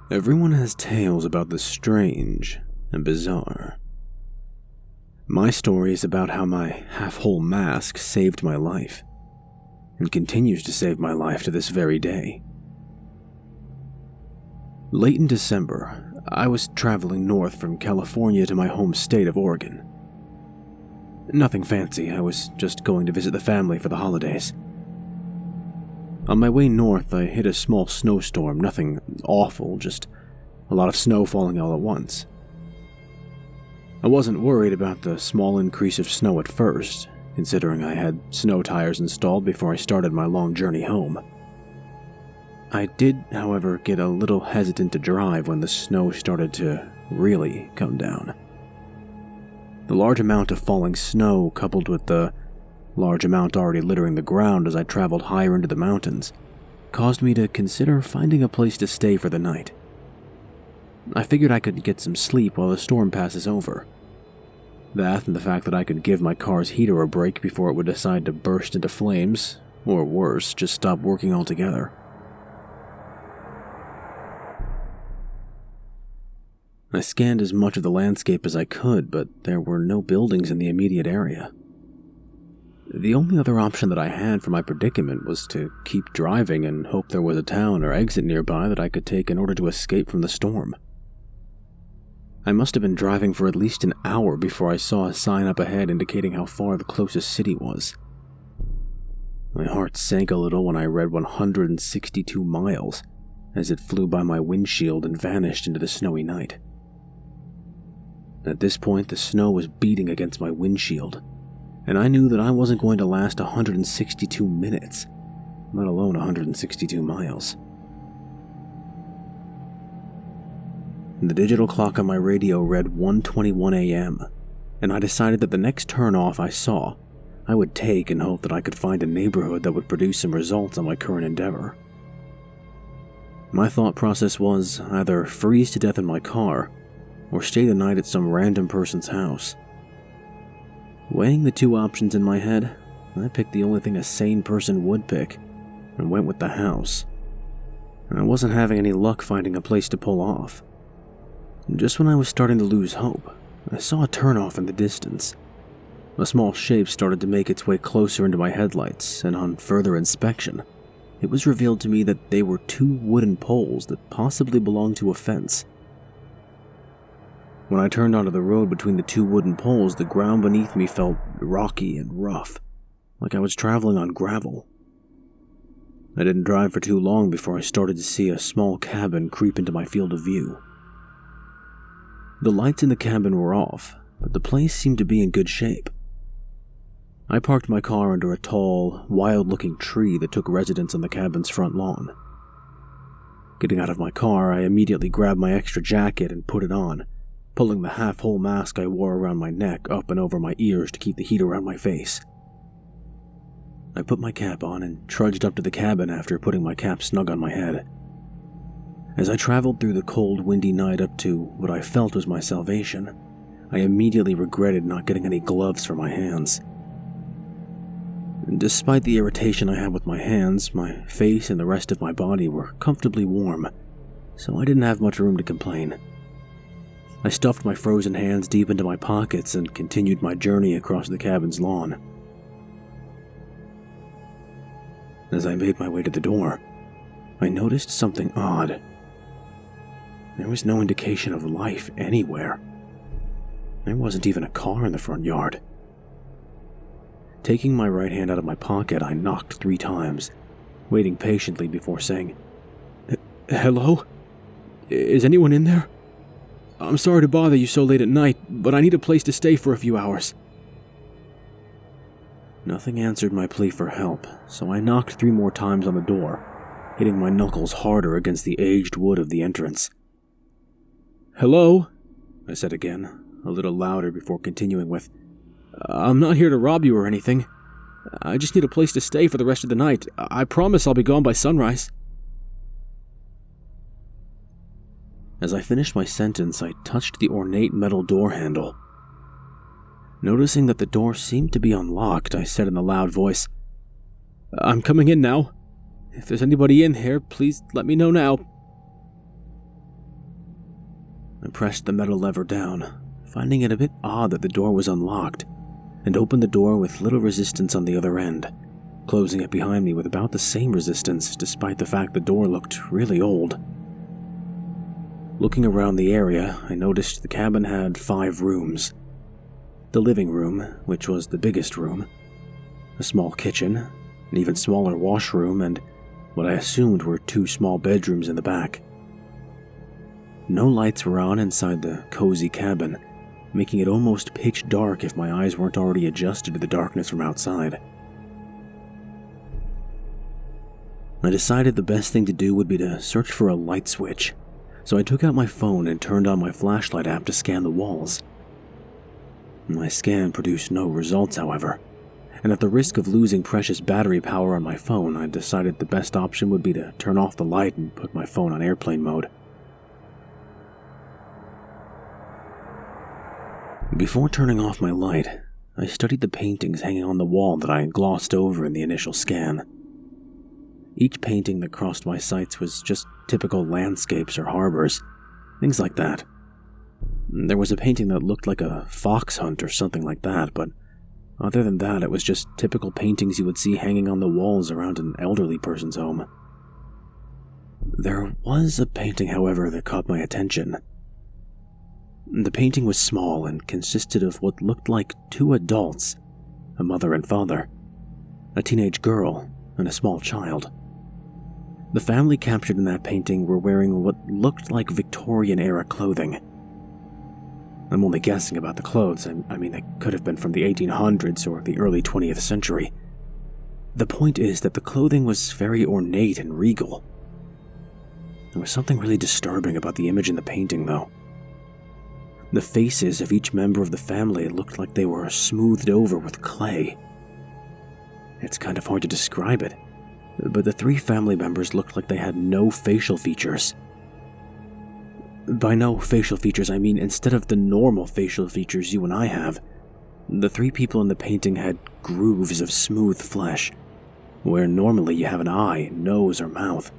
Everyone has tales about the strange and bizarre. My story is about how my half-whole mask saved my life, and continues to save my life to this very day. Late in December, I was traveling north from California to my home state of Oregon. Nothing fancy, I was just going to visit the family for the holidays. On my way north, I hit a small snowstorm, nothing awful, just a lot of snow falling all at once. I wasn't worried about the small increase of snow at first, considering I had snow tires installed before I started my long journey home. I did, however, get a little hesitant to drive when the snow started to really come down. The large amount of falling snow, coupled with the large amount already littering the ground as I traveled higher into the mountains, caused me to consider finding a place to stay for the night. I figured I could get some sleep while the storm passes over. That and the fact that I could give my car's heater a break before it would decide to burst into flames, or worse, just stop working altogether. I scanned as much of the landscape as I could, but there were no buildings in the immediate area. The only other option that I had for my predicament was to keep driving and hope there was a town or exit nearby that I could take in order to escape from the storm. I must have been driving for at least an hour before I saw a sign up ahead indicating how far the closest city was. My heart sank a little when I read 162 miles as it flew by my windshield and vanished into the snowy night. At this point, the snow was beating against my windshield, and I knew that I wasn't going to last 162 minutes, let alone 162 miles. The digital clock on my radio read 1:21 a.m., and I decided that the next turnoff I saw, I would take and hope that I could find a neighborhood that would produce some results on my current endeavor. My thought process was either freeze to death in my car, or stay the night at some random person's house. Weighing the two options in my head, I picked the only thing a sane person would pick, and went with the house. And I wasn't having any luck finding a place to pull off. Just when I was starting to lose hope, I saw a turnoff in the distance. A small shape started to make its way closer into my headlights, and on further inspection, it was revealed to me that they were two wooden poles that possibly belonged to a fence. When I turned onto the road between the two wooden poles, the ground beneath me felt rocky and rough, like I was traveling on gravel. I didn't drive for too long before I started to see a small cabin creep into my field of view. The lights in the cabin were off, but the place seemed to be in good shape. I parked my car under a tall, wild-looking tree that took residence on the cabin's front lawn. Getting out of my car, I immediately grabbed my extra jacket and put it on, pulling the half-whole mask I wore around my neck up and over my ears to keep the heat around my face. I put my cap on and trudged up to the cabin after putting my cap snug on my head. As I traveled through the cold, windy night up to what I felt was my salvation, I immediately regretted not getting any gloves for my hands. Despite the irritation I had with my hands, my face and the rest of my body were comfortably warm, so I didn't have much room to complain. I stuffed my frozen hands deep into my pockets and continued my journey across the cabin's lawn. As I made my way to the door, I noticed something odd. There was no indication of life anywhere. There wasn't even a car in the front yard. Taking my right hand out of my pocket, I knocked 3 times, waiting patiently before saying, "Hello? Is anyone in there? I'm sorry to bother you so late at night, but I need a place to stay for a few hours." Nothing answered my plea for help, so I knocked 3 more times on the door, hitting my knuckles harder against the aged wood of the entrance. "Hello?" I said again, a little louder before continuing with, "I'm not here to rob you or anything. I just need a place to stay for the rest of the night. I promise I'll be gone by sunrise." As I finished my sentence, I touched the ornate metal door handle. Noticing that the door seemed to be unlocked, I said in a loud voice, "I'm coming in now. If there's anybody in here, please let me know now." I pressed the metal lever down, finding it a bit odd that the door was unlocked, and opened the door with little resistance on the other end, closing it behind me with about the same resistance despite the fact the door looked really old. Looking around the area, I noticed the cabin had 5 rooms. The living room, which was the biggest room, a small kitchen, an even smaller washroom, and what I assumed were 2 small bedrooms in the back. No lights were on inside the cozy cabin, making it almost pitch dark if my eyes weren't already adjusted to the darkness from outside. I decided the best thing to do would be to search for a light switch, so I took out my phone and turned on my flashlight app to scan the walls. My scan produced no results, however, and at the risk of losing precious battery power on my phone, I decided the best option would be to turn off the light and put my phone on airplane mode. Before turning off my light, I studied the paintings hanging on the wall that I glossed over in the initial scan. Each painting that crossed my sights was just typical landscapes or harbors, things like that. There was a painting that looked like a fox hunt or something like that, but other than that, it was just typical paintings you would see hanging on the walls around an elderly person's home. There was a painting, however, that caught my attention. The painting was small and consisted of what looked like 2 adults, a mother and father, a teenage girl, and a small child. The family captured in that painting were wearing what looked like Victorian-era clothing. I'm only guessing about the clothes. I mean, they could have been from the 1800s or the early 20th century. The point is that the clothing was very ornate and regal. There was something really disturbing about the image in the painting, though. The faces of each member of the family looked like they were smoothed over with clay. It's kind of hard to describe it, but the 3 family members looked like they had no facial features. By no facial features, I mean instead of the normal facial features you and I have, the 3 people in the painting had grooves of smooth flesh, where normally you have an eye, nose, or mouth.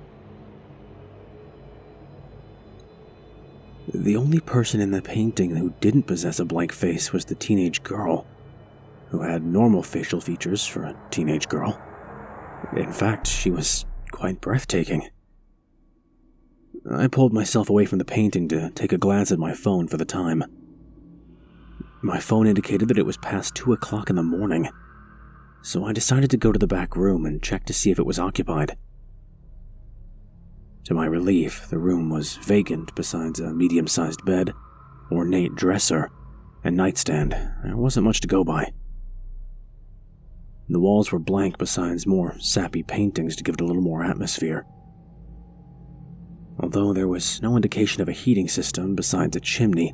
The only person in the painting who didn't possess a blank face was the teenage girl, who had normal facial features for a teenage girl. In fact, she was quite breathtaking. I pulled myself away from the painting to take a glance at my phone for the time. My phone indicated that it was past 2 o'clock in the morning, so I decided to go to the back room and check to see if it was occupied. To my relief, the room was vacant besides a medium-sized bed, ornate dresser, and nightstand. There wasn't much to go by. The walls were blank besides more sappy paintings to give it a little more atmosphere. Although there was no indication of a heating system besides a chimney,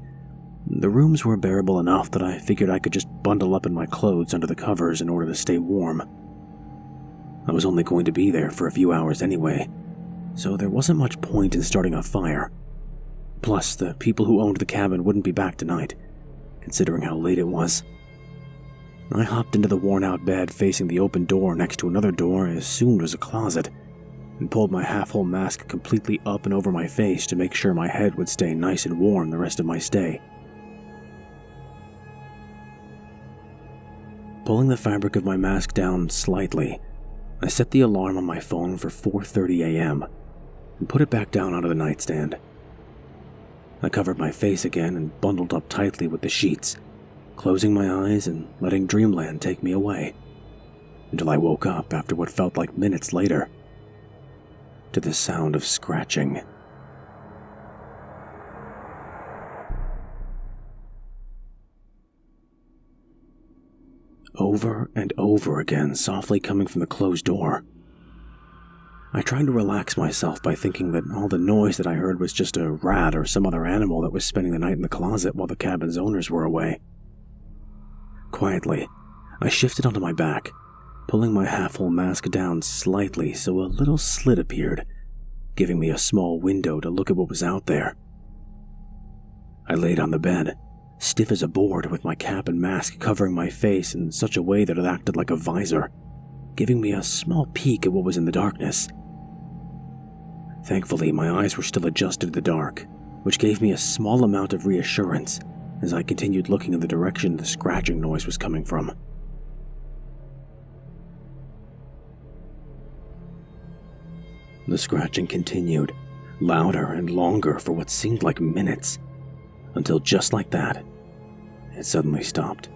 the rooms were bearable enough that I figured I could just bundle up in my clothes under the covers in order to stay warm. I was only going to be there for a few hours anyway, so there wasn't much point in starting a fire. Plus, the people who owned the cabin wouldn't be back tonight, considering how late it was. I hopped into the worn-out bed facing the open door next to another door I assumed was a closet, and pulled my half-whole mask completely up and over my face to make sure my head would stay nice and warm the rest of my stay. Pulling the fabric of my mask down slightly, I set the alarm on my phone for 4:30 a.m. and put it back down onto the nightstand. I covered my face again and bundled up tightly with the sheets, closing my eyes and letting dreamland take me away, until I woke up after what felt like minutes later, to the sound of scratching. Over and over again, softly coming from the closed door. I tried to relax myself by thinking that all the noise that I heard was just a rat or some other animal that was spending the night in the closet while the cabin's owners were away. Quietly, I shifted onto my back, pulling my half-whole mask down slightly so a little slit appeared, giving me a small window to look at what was out there. I laid on the bed, stiff as a board, with my cap and mask covering my face in such a way that it acted like a visor, giving me a small peek at what was in the darkness. Thankfully, my eyes were still adjusted to the dark, which gave me a small amount of reassurance as I continued looking in the direction the scratching noise was coming from. The scratching continued, louder and longer for what seemed like minutes, until just like that, it suddenly stopped.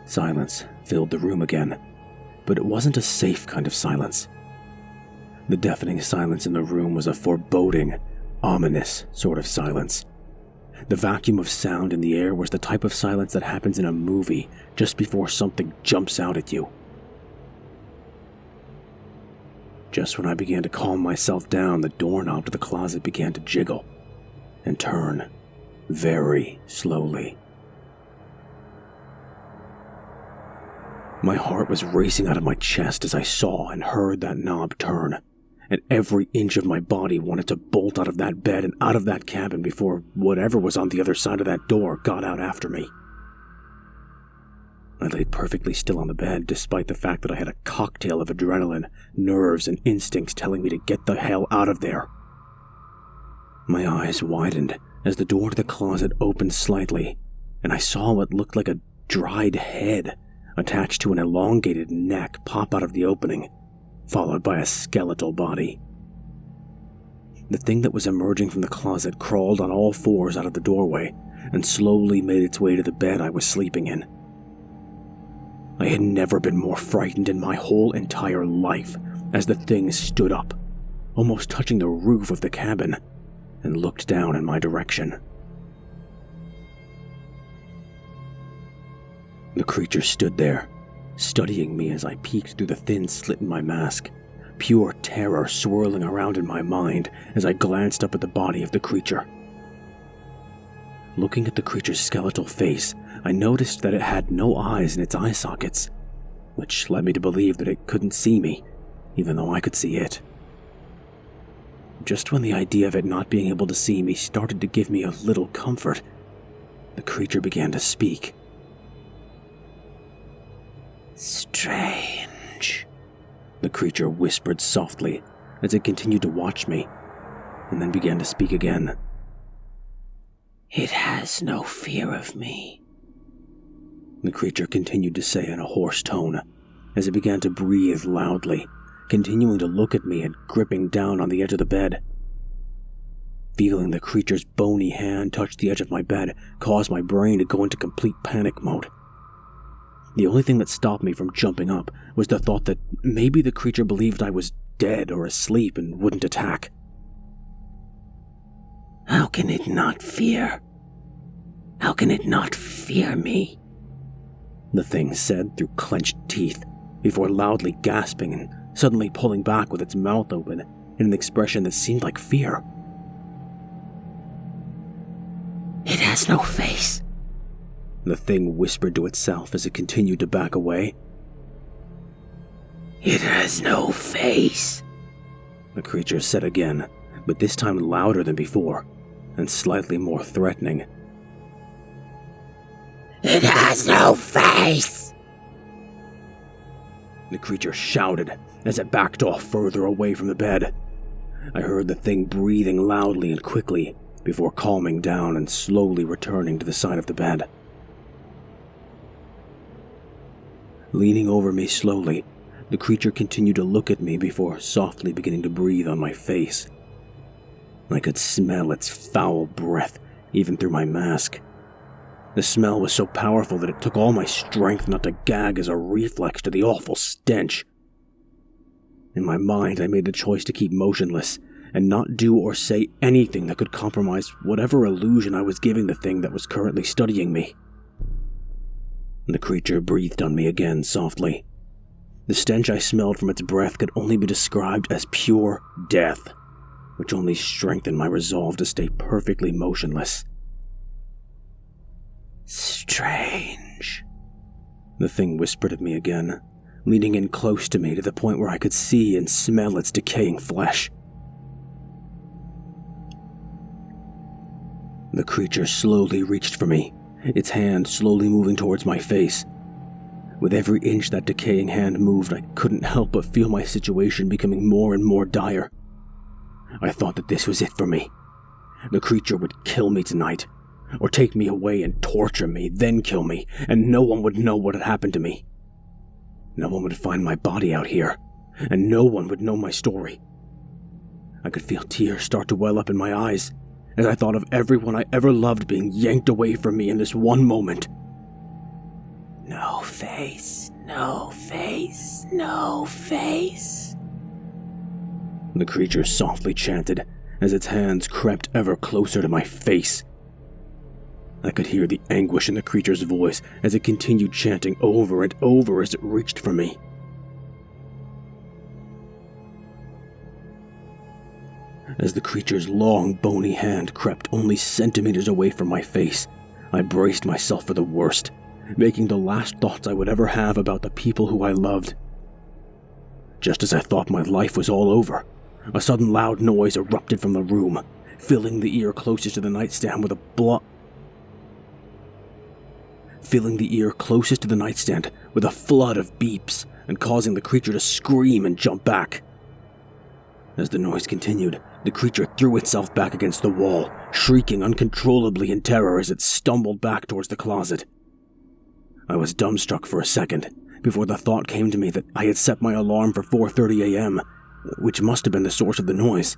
Silence filled the room again, but it wasn't a safe kind of silence. The deafening silence in the room was a foreboding, ominous sort of silence. The vacuum of sound in the air was the type of silence that happens in a movie just before something jumps out at you. Just when I began to calm myself down, the doorknob to the closet began to jiggle and turn very slowly. My heart was racing out of my chest as I saw and heard that knob turn, and every inch of my body wanted to bolt out of that bed and out of that cabin before whatever was on the other side of that door got out after me. I lay perfectly still on the bed, despite the fact that I had a cocktail of adrenaline, nerves, and instincts telling me to get the hell out of there. My eyes widened as the door to the closet opened slightly, and I saw what looked like a dried head attached to an elongated neck pop out of the opening, followed by a skeletal body. The thing that was emerging from the closet crawled on all fours out of the doorway and slowly made its way to the bed I was sleeping in. I had never been more frightened in my whole entire life as the thing stood up, almost touching the roof of the cabin, and looked down in my direction. The creature stood there, studying me as I peeked through the thin slit in my mask, pure terror swirling around in my mind as I glanced up at the body of the creature. Looking at the creature's skeletal face, I noticed that it had no eyes in its eye sockets, which led me to believe that it couldn't see me, even though I could see it. Just when the idea of it not being able to see me started to give me a little comfort, the creature began to speak. "Strange," the creature whispered softly as it continued to watch me, and then began to speak again. "It has no fear of me," the creature continued to say in a hoarse tone as it began to breathe loudly, continuing to look at me and gripping down on the edge of the bed. Feeling the creature's bony hand touch the edge of my bed caused my brain to go into complete panic mode. The only thing that stopped me from jumping up was the thought that maybe the creature believed I was dead or asleep and wouldn't attack. "How can it not fear? How can it not fear me?" the thing said through clenched teeth, before loudly gasping and suddenly pulling back with its mouth open in an expression that seemed like fear. "It has no face," the thing whispered to itself as it continued to back away. "It has no face," the creature said again, but this time louder than before, and slightly more threatening. "It has no face!" the creature shouted as it backed off further away from the bed. I heard the thing breathing loudly and quickly before calming down and slowly returning to the side of the bed. Leaning over me slowly, the creature continued to look at me before softly beginning to breathe on my face. I could smell its foul breath even through my mask. The smell was so powerful that it took all my strength not to gag as a reflex to the awful stench. In my mind, I made the choice to keep motionless and not do or say anything that could compromise whatever illusion I was giving the thing that was currently studying me. The creature breathed on me again softly. The stench I smelled from its breath could only be described as pure death, which only strengthened my resolve to stay perfectly motionless. "Strange," the thing whispered at me again, leaning in close to me to the point where I could see and smell its decaying flesh. The creature slowly reached for me, its hand slowly moving towards my face. With every inch that decaying hand moved, I couldn't help but feel my situation becoming more and more dire. I thought that this was it for me. The creature would kill me tonight, or take me away and torture me, then kill me, and no one would know what had happened to me. No one would find my body out here, and no one would know my story. I could feel tears start to well up in my eyes as I thought of everyone I ever loved being yanked away from me in this one moment. No face, no face, no face. The creature softly chanted as its hands crept ever closer to my face. I could hear the anguish in the creature's voice as it continued chanting over and over as it reached for me. As the creature's long, bony hand crept only centimeters away from my face, I braced myself for the worst, making the last thoughts I would ever have about the people who I loved. Just as I thought my life was all over, a sudden loud noise erupted from the room, filling the ear closest to the nightstand with a flood of beeps and causing the creature to scream and jump back. As the noise continued, the creature threw itself back against the wall, shrieking uncontrollably in terror as it stumbled back towards the closet. I was dumbstruck for a second before the thought came to me that I had set my alarm for 4:30 a.m., which must have been the source of the noise.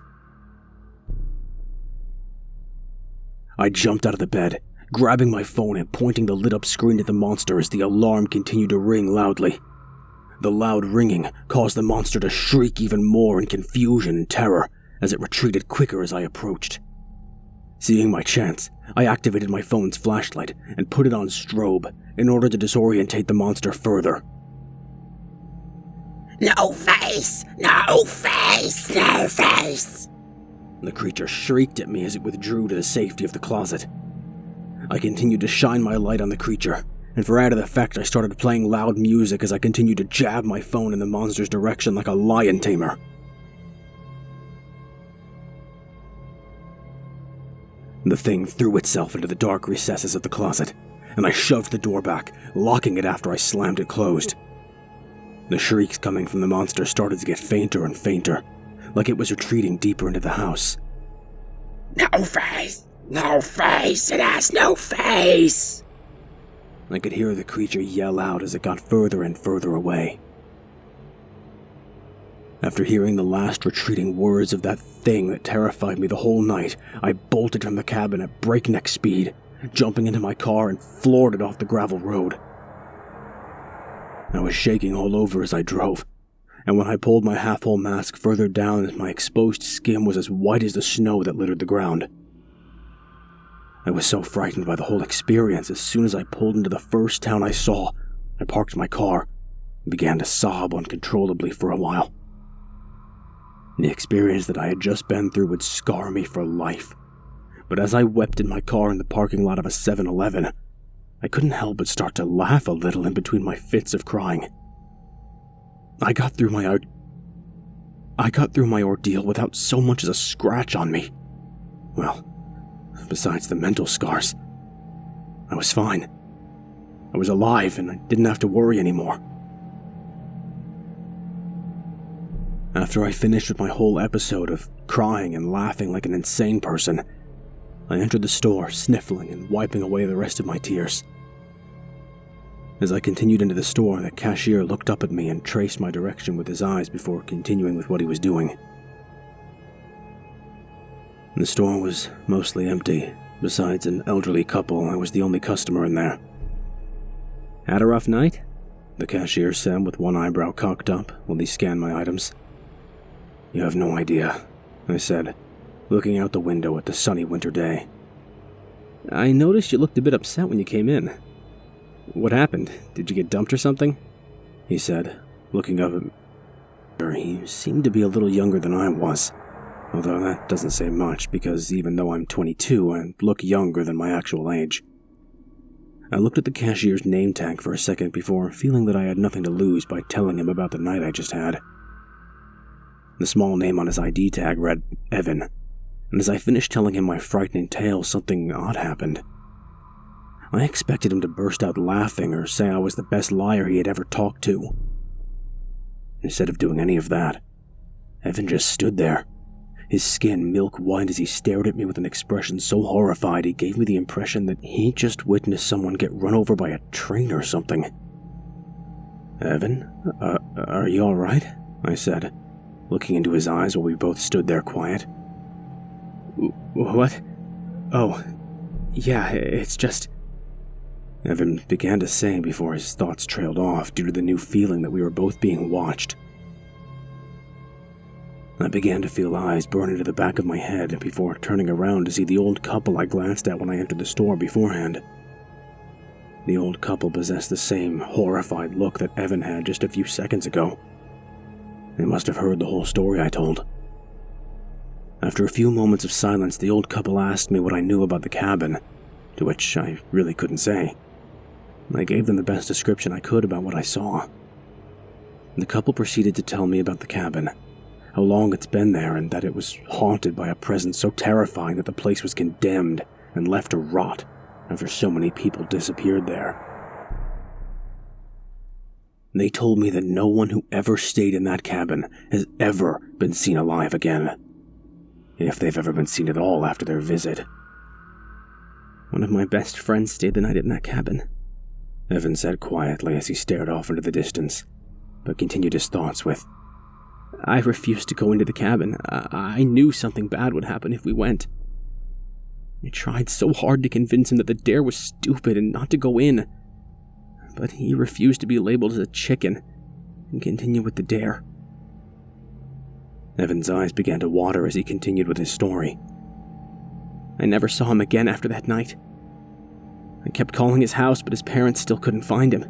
I jumped out of the bed, grabbing my phone and pointing the lit-up screen at the monster as the alarm continued to ring loudly. The loud ringing caused the monster to shriek even more in confusion and terror as it retreated quicker as I approached. Seeing my chance, I activated my phone's flashlight and put it on strobe in order to disorientate the monster further. No face! No face! No face! The creature shrieked at me as it withdrew to the safety of the closet. I continued to shine my light on the creature, and for added effect I started playing loud music as I continued to jab my phone in the monster's direction like a lion tamer. The thing threw itself into the dark recesses of the closet, and I shoved the door back, locking it after I slammed it closed. The shrieks coming from the monster started to get fainter and fainter, like it was retreating deeper into the house. No face! No face! It has no face! I could hear the creature yell out as it got further and further away. After hearing the last retreating words of that thing that terrified me the whole night, I bolted from the cabin at breakneck speed, jumping into my car and floored it off the gravel road. I was shaking all over as I drove, and when I pulled my half-whole mask further down, my exposed skin was as white as the snow that littered the ground. I was so frightened by the whole experience, as soon as I pulled into the first town I saw, I parked my car and began to sob uncontrollably for a while. The experience that I had just been through would scar me for life, but as I wept in my car in the parking lot of a 7-Eleven, I couldn't help but start to laugh a little in between my fits of crying. I got through my ordeal without so much as a scratch on me. Well, besides the mental scars, I was fine. I was alive and I didn't have to worry anymore. After I finished with my whole episode of crying and laughing like an insane person, I entered the store, sniffling and wiping away the rest of my tears. As I continued into the store, the cashier looked up at me and traced my direction with his eyes before continuing with what he was doing. The store was mostly empty. Besides an elderly couple, I was the only customer in there. "Had a rough night?" the cashier said with one eyebrow cocked up while he scanned my items. "You have no idea," I said, looking out the window at the sunny winter day. "I noticed you looked a bit upset when you came in. What happened? Did you get dumped or something?" he said, looking up at me. He seemed to be a little younger than I was, although that doesn't say much because even though I'm 22, I look younger than my actual age. I looked at the cashier's name tag for a second before feeling that I had nothing to lose by telling him about the night I just had. The small name on his ID tag read Evan, and as I finished telling him my frightening tale, something odd happened. I expected him to burst out laughing or say I was the best liar he had ever talked to. Instead of doing any of that, Evan just stood there, his skin milk white as he stared at me with an expression so horrified it gave me the impression that he just witnessed someone get run over by a train or something. "Evan, are you alright?" I said, looking into his eyes while we both stood there quiet. "What? Oh, yeah, it's just..." Evan began to say before his thoughts trailed off due to the new feeling that we were both being watched. I began to feel eyes burn into the back of my head before turning around to see the old couple I glanced at when I entered the store beforehand. The old couple possessed the same horrified look that Evan had just a few seconds ago. They must have heard the whole story I told. After a few moments of silence, the old couple asked me what I knew about the cabin, to which I really couldn't say. I gave them the best description I could about what I saw. The couple proceeded to tell me about the cabin, how long it's been there, and that it was haunted by a presence so terrifying that the place was condemned and left to rot after so many people disappeared there. They told me that no one who ever stayed in that cabin has ever been seen alive again, if they've ever been seen at all after their visit. "One of my best friends stayed the night in that cabin," Evan said quietly as he stared off into the distance, but continued his thoughts with, "I refused to go into the cabin. I knew something bad would happen if we went. I tried so hard to convince him that the dare was stupid and not to go in, but he refused to be labeled as a chicken and continue with the dare." Evan's eyes began to water as he continued with his story. "I never saw him again after that night. I kept calling his house, but his parents still couldn't find him.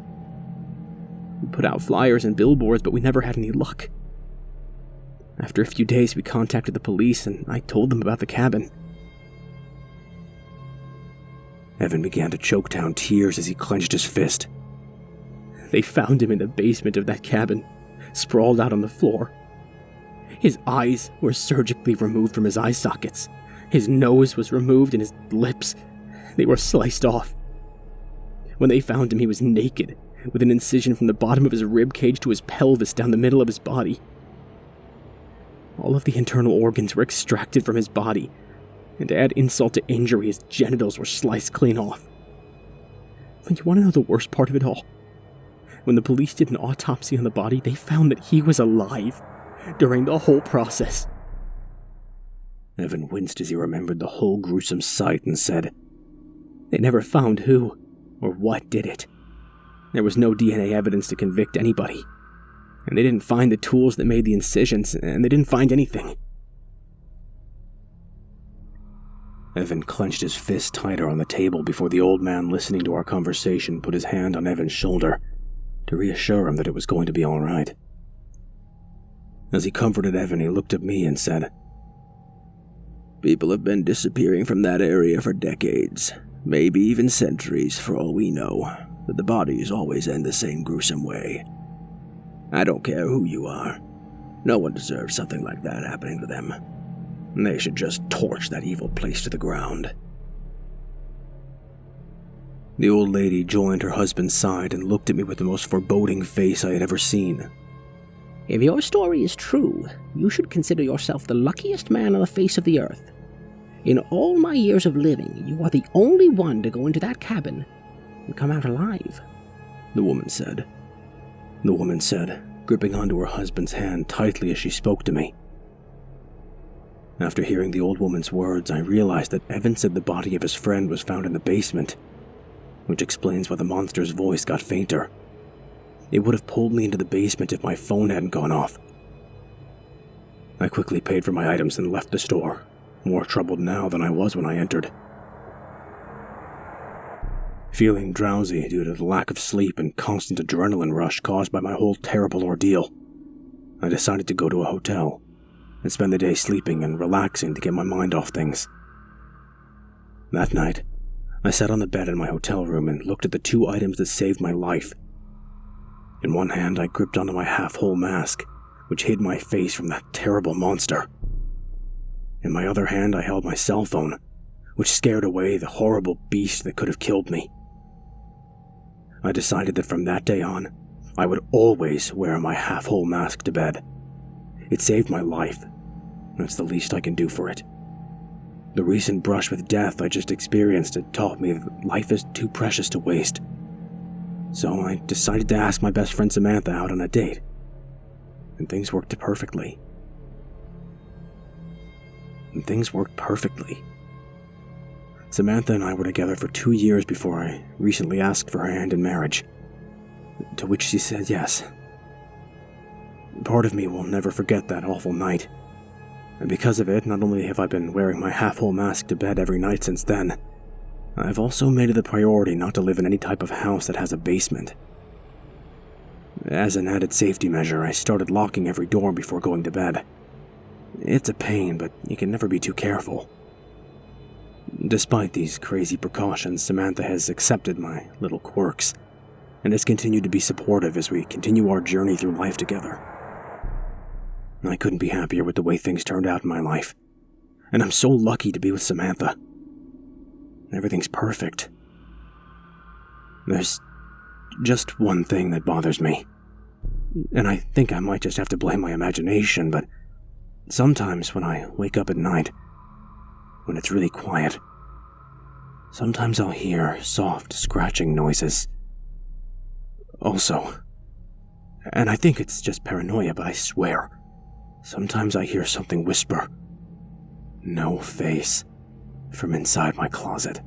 We put out flyers and billboards, but we never had any luck. After a few days, we contacted the police, and I told them about the cabin." Evan began to choke down tears as he clenched his fist. "They found him in the basement of that cabin, sprawled out on the floor. His eyes were surgically removed from his eye sockets. His nose was removed and his lips, they were sliced off. When they found him, he was naked, with an incision from the bottom of his rib cage to his pelvis down the middle of his body. All of the internal organs were extracted from his body, and to add insult to injury, his genitals were sliced clean off. But you want to know the worst part of it all? When the police did an autopsy on the body, they found that he was alive during the whole process." Evan winced as he remembered the whole gruesome sight and said, "They never found who or what did it. There was no DNA evidence to convict anybody, and they didn't find the tools that made the incisions, and they didn't find anything." Evan clenched his fist tighter on the table before the old man listening to our conversation put his hand on Evan's shoulder to reassure him that it was going to be all right. As he comforted Evan, he looked at me and said, "People have been disappearing from that area for decades, maybe even centuries for all we know, but the bodies always end the same gruesome way. I don't care who you are. No one deserves something like that happening to them. They should just torch that evil place to the ground." The old lady joined her husband's side and looked at me with the most foreboding face I had ever seen. "If your story is true, you should consider yourself the luckiest man on the face of the earth. In all my years of living, you are the only one to go into that cabin and come out alive," the woman said. The woman said, gripping onto her husband's hand tightly as she spoke to me. After hearing the old woman's words, I realized that Evan said the body of his friend was found in the basement, which explains why the monster's voice got fainter. It would have pulled me into the basement if my phone hadn't gone off. I quickly paid for my items and left the store, more troubled now than I was when I entered. Feeling drowsy due to the lack of sleep and constant adrenaline rush caused by my whole terrible ordeal, I decided to go to a hotel and spend the day sleeping and relaxing to get my mind off things. That night, I sat on the bed in my hotel room and looked at the two items that saved my life. In one hand, I gripped onto my half-whole mask, which hid my face from that terrible monster. In my other hand, I held my cell phone, which scared away the horrible beast that could have killed me. I decided that from that day on, I would always wear my half-whole mask to bed. It saved my life, That's the least I can do for it. The recent brush with death I just experienced had taught me that life is too precious to waste. So I decided to ask my best friend Samantha out on a date. And things worked perfectly. Samantha and I were together for 2 years before I recently asked for her hand in marriage, to which she said yes. Part of me will never forget that awful night, and because of it, not only have I been wearing my half-whole mask to bed every night since then, I've also made it a priority not to live in any type of house that has a basement. As an added safety measure, I started locking every door before going to bed. It's a pain, but you can never be too careful. Despite these crazy precautions, Samantha has accepted my little quirks, and has continued to be supportive as we continue our journey through life together. I couldn't be happier with the way things turned out in my life, and I'm so lucky to be with Samantha. Everything's perfect. There's just one thing that bothers me, and I think I might just have to blame my imagination, but sometimes when I wake up at night, when it's really quiet, sometimes I'll hear soft scratching noises. Also, and I think it's just paranoia, but I swear, sometimes I hear something whisper, "No face," from inside my closet.